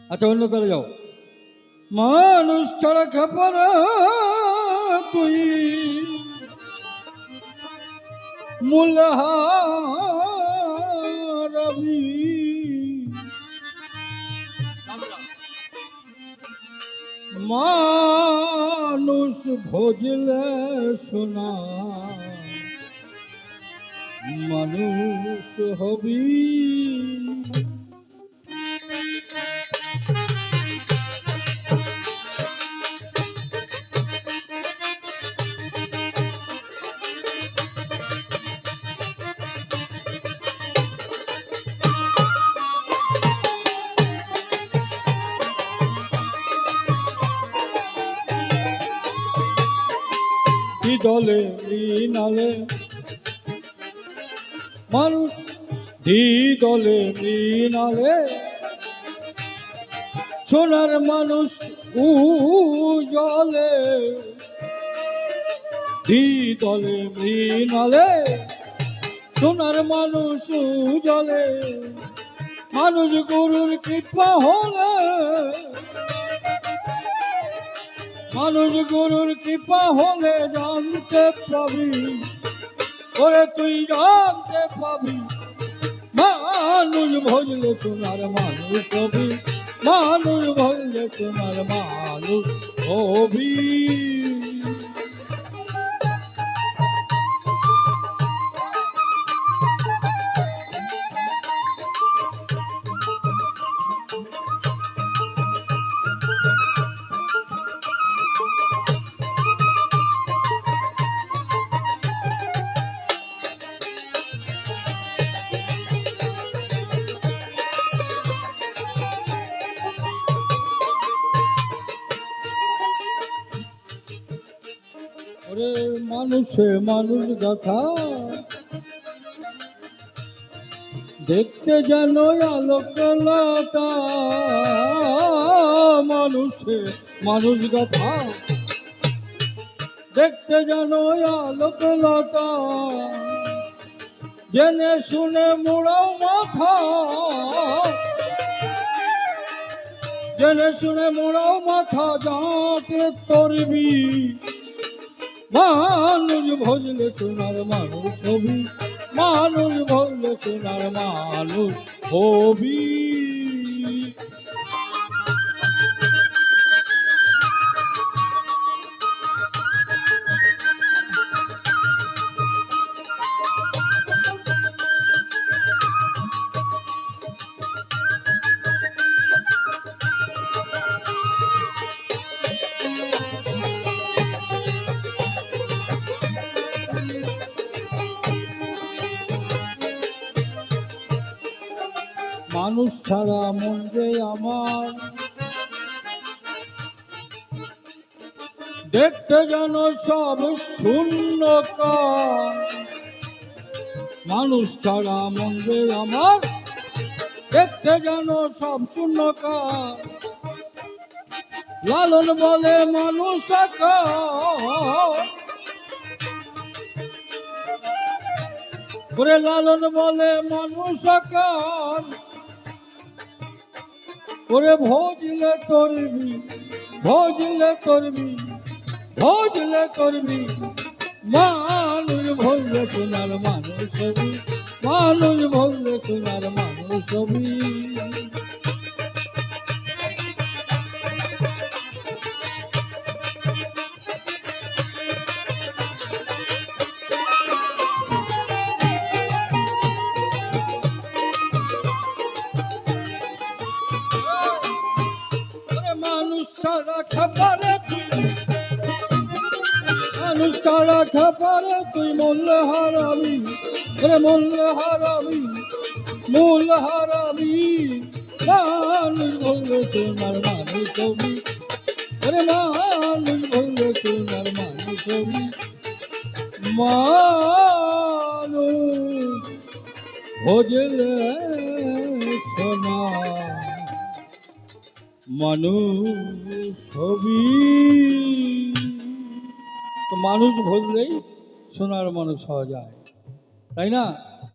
আচ্ছা অন্য তালে যাও। মানুষ ছাড়া খাপারা তুই মুলহারাবি, মানুষ ভজলে শোনা মানুষ হবি। দলে নালে মানুষ দলে নালে সোনার মানুষ উজলে, দলে নালে সোনার মানুষ উজলে। মানুষ গুরুর কৃপা হলে, মানুষ গুরুর কৃপা হলে জানতে পাবি, ওরে তুই জানতে পাবি। মানুষ ভজলে সোনার মানুষ হবি, মানুষ ভজলে সোনার মানুষ হবি। ওরে মানুষে মানুষ গাথা দেখতে যেন আলোকলতা, মানুষে মানুষ গাথা দেখতে যেন আলোকলতা। জেনে শুনে মোড়াও মাথা, জেনে শুনে মোড়াও মাথা যাতে তরবি। মানুষ ভজলে সোনার মানুষ হবি, মানুষ ভজলে সোনার মানুষ হবি। মানুষ ছাড়া মন যে আমার দেখতে যেন সব শূন্যকার। মানুষ ছাড়া মন যে আমার দেখতে যেন সব শূন্যকার। লালন বলে মানুষ ওরে লালন বলে মানুষ আকার। ওরে ভজলে করবি, ভজলে করবি, ভজলে করবি। মানুষ ভজলে সোনার মানুষ হবি, মানুষ ভজলে সোনার মানুষ হবি। মানুষ ছাড়া খাবারে তুই, মানুষ ছাড়া খাবারে তুই মূল্য হারাবি, মূল্য হারাবি, মূল্য হারাবি। মানুষ ভুললে তোমার মানুষ হবি, মানুষ ভুললে তোমার মানুষ হবি। মানুষ ভজলে সোনা মানুষ হবি। তো মানুষ ভজলেই সোনার মানুষ হওয়া যায়, তাই না?